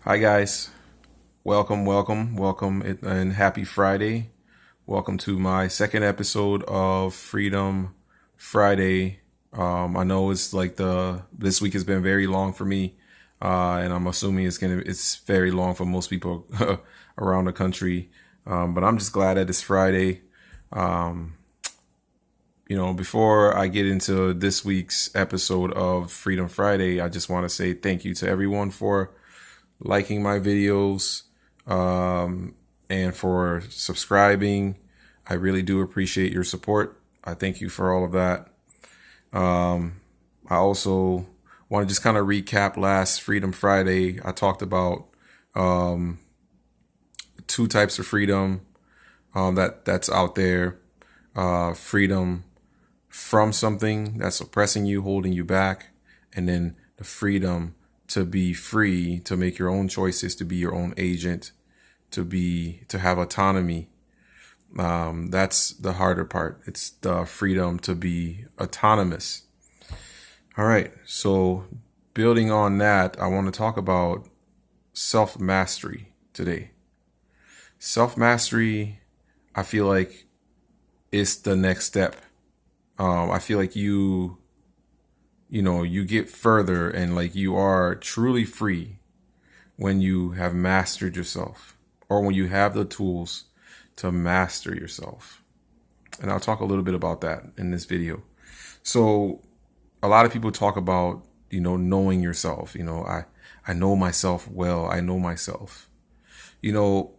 Hi guys, welcome, and happy Friday. Welcome to my second episode of Freedom Friday. I know it's like this week has been very long for me, and I'm assuming it's very long for most people around the country. But I'm just glad that it's Friday. Um, Before I get into this week's episode of Freedom Friday, I just want to say thank you to everyone for liking my videos, and for subscribing. I really do appreciate your support. I thank you for all of that. I also want to just kind of recap last Freedom Friday. I talked about two types of freedom that's out there. Freedom from something that's oppressing you, holding you back, and then the freedom to be free, to make your own choices, to be your own agent, to have autonomy. That's the harder part. It's the freedom to be autonomous. All right. So building on that, I want to talk about self-mastery today. Self-mastery, I feel like, is the next step. I feel like you get further and like you are truly free when you have mastered yourself, or when you have the tools to master yourself. And I'll talk a little bit about that in this video. So a lot of people talk about, knowing yourself. I know myself well. I know myself. Through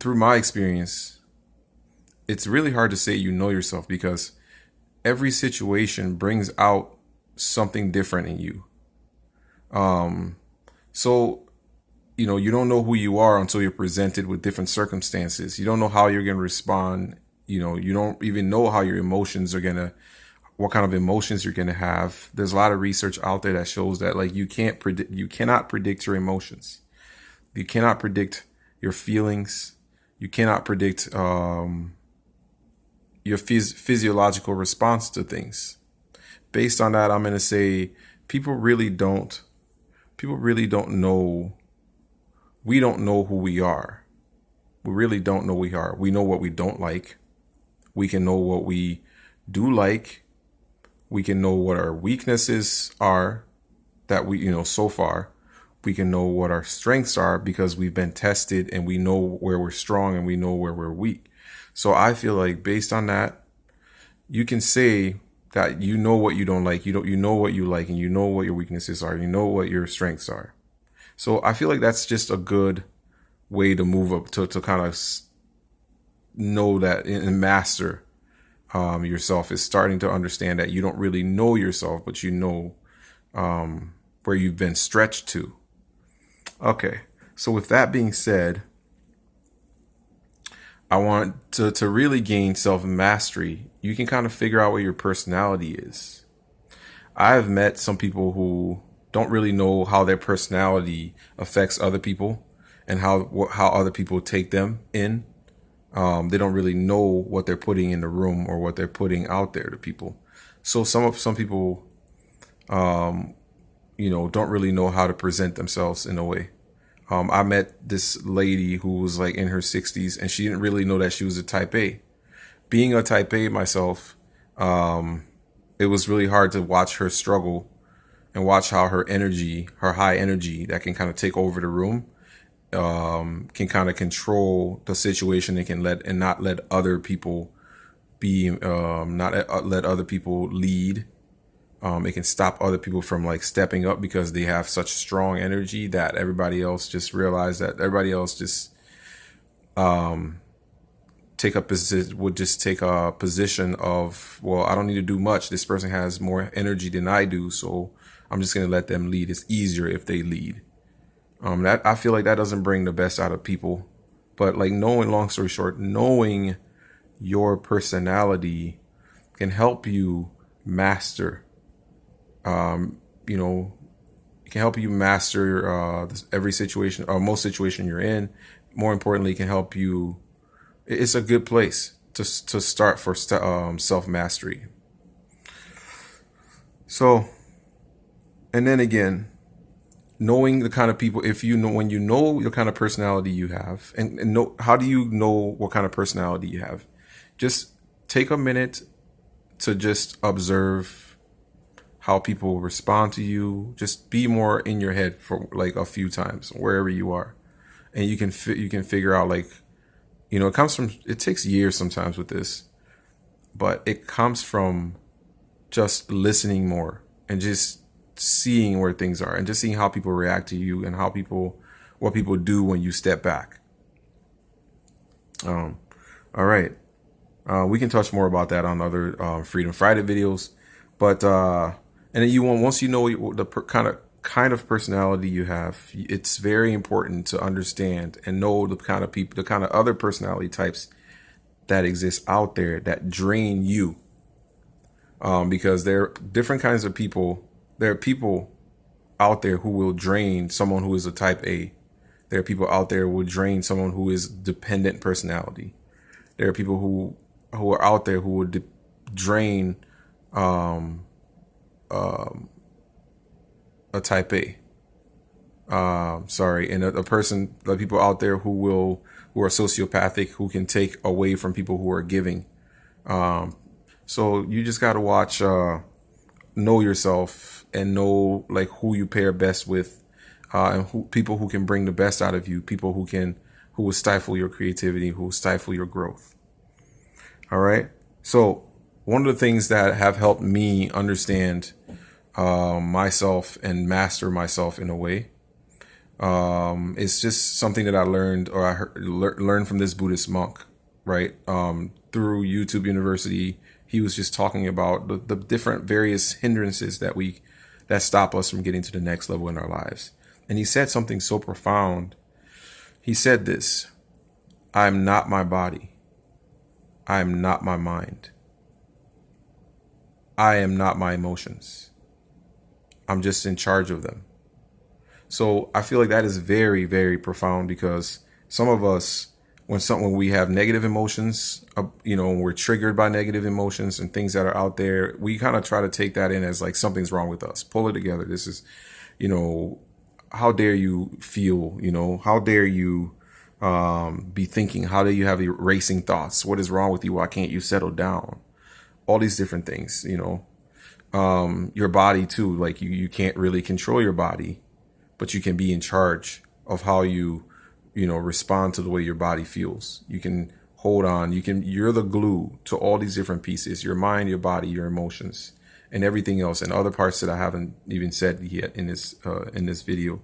my experience, it's really hard to say you know yourself because every situation brings out something different in you. So, you don't know who you are until you're presented with different circumstances. You don't know how you're going to respond. You don't even know how your emotions are going to, what kind of emotions you're going to have. There's a lot of research out there that shows that like you cannot predict your emotions. You cannot predict your feelings. You cannot predict your physiological response to things. Based on that, I'm going to say people really don't know. We don't know who we are. We really don't know who we are. We know what we don't like. We can know what we do like. We can know what our weaknesses are that so far. We can know what our strengths are because we've been tested and we know where we're strong and we know where we're weak. So I feel like based on that, you can say that you know what you don't like. You know what you like, and you know what your weaknesses are. You know what your strengths are. So I feel like that's just a good way to move up to kind of know that and master yourself, is starting to understand that you don't really know yourself, but you know where you've been stretched to. Okay, so with that being said, I want to really gain self-mastery. You can kind of figure out what your personality is. I've met some people who don't really know how their personality affects other people and how other people take them in. They don't really know what they're putting in the room or what they're putting out there to people. So some people, don't really know how to present themselves in a way. I met this lady who was like in her 60s, and she didn't really know that she was a type A. Being a type A myself, it was really hard to watch her struggle and watch how her high energy that can kind of take over the room, can kind of control the situation and not let other people not let other people lead. It can stop other people from like stepping up because they have such strong energy that everybody else just realize that everybody else just would just take a position of, well, I don't need to do much. This person has more energy than I do, so I'm just going to let them lead. It's easier if they lead. That I feel like that doesn't bring the best out of people. But like long story short, knowing your personality can help you master. It can help you master every situation or most situation you're in. More importantly, it can help you. It's a good place to start for self mastery. So, and then again, knowing the kind of people, if you know, when you know the kind of personality you have, and know, how do you know what kind of personality you have? Just take a minute to just observe how people respond to you. Just be more in your head for like a few times wherever you are, and you can figure out, like, it comes from, it takes years sometimes with this, but it comes from just listening more and just seeing where things are and just seeing how people react to you and what people do when you step back. All right. We can touch more about that on other Freedom Friday videos, but and then once you know the kind of personality you have, it's very important to understand and know the kind of people, the kind of other personality types that exist out there that drain you, because there are different kinds of people. There are people out there who will drain someone who is a type A. There are people out there who will drain someone who is dependent personality. There are people who are out there who would drain a type A. And a person, like people out there who are sociopathic, who can take away from people who are giving. So you just got to watch, know yourself and know like who you pair best with, and people who can bring the best out of you, people who will stifle your creativity, who will stifle your growth. All right. So one of the things that have helped me understand myself and master myself in a way, it's just something that I learned, or learned from this Buddhist monk, right? Through YouTube University. He was just talking about the different various hindrances that stop us from getting to the next level in our lives. And he said something so profound. He said this: I'm not my body. I am not my mind. I am not my emotions. I'm just in charge of them. So I feel like that is very, very profound, because some of us, when we have negative emotions, when we're triggered by negative emotions and things that are out there, we kind of try to take that in as like something's wrong with us. Pull it together. This is, how dare you feel, how dare you be thinking, how do you have racing thoughts? What is wrong with you? Why can't you settle down? All these different things, your body too. Like you can't really control your body, but you can be in charge of how you respond to the way your body feels. You can hold on. You're the glue to all these different pieces: your mind, your body, your emotions, and everything else, and other parts that I haven't even said yet in this video.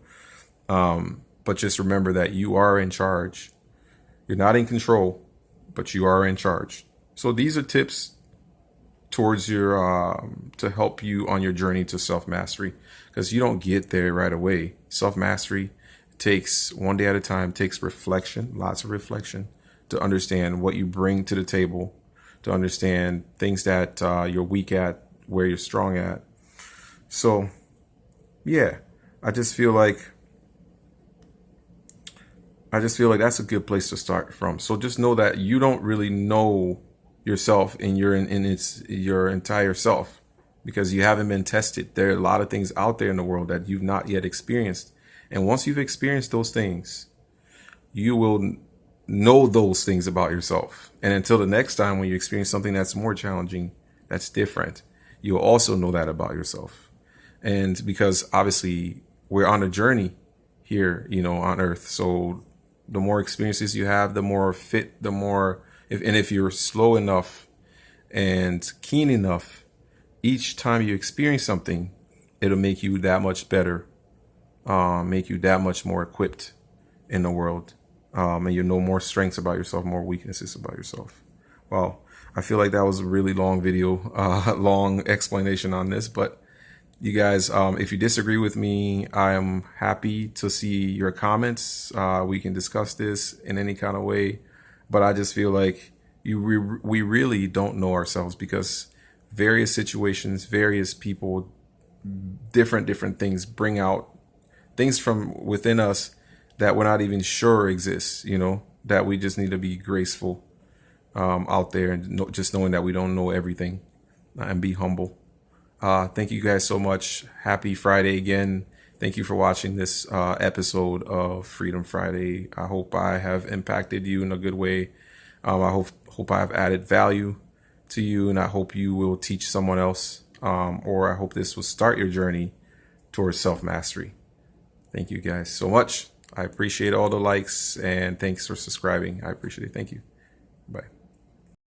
But just remember that you are in charge. You're not in control, but you are in charge. So these are tips towards to help you on your journey to self-mastery, because you don't get there right away. Self-mastery takes one day at a time, takes reflection, lots of reflection, to understand what you bring to the table, to understand things that you're weak at, where you're strong at. So yeah, I just feel like that's a good place to start from. So just know that you don't really know yourself in your entire self, because you haven't been tested. There are a lot of things out there in the world that you've not yet experienced. And once you've experienced those things, you will know those things about yourself. And until the next time when you experience something that's more challenging, that's different, you'll also know that about yourself. And because obviously we're on a journey here, on Earth. So the more experiences you have, the more fit, if you're slow enough and keen enough, each time you experience something, it'll make you that much better, make you that much more equipped in the world. And you know more strengths about yourself, more weaknesses about yourself. Well, I feel like that was a really long video, long explanation on this, but you guys, if you disagree with me, I am happy to see your comments. We can discuss this in any kind of way, but I just feel like we really don't know ourselves, because various situations, various people, different things bring out things from within us that we're not even sure exists, that we just need to be graceful out there, and just knowing that we don't know everything, and be humble. Thank you guys so much. Happy Friday again. Thank you for watching this episode of Freedom Friday. I hope I have impacted you in a good way. I hope I have added value to you, and I hope you will teach someone else, or I hope this will start your journey towards self-mastery. Thank you guys so much. I appreciate all the likes, and thanks for subscribing. I appreciate it. Thank you.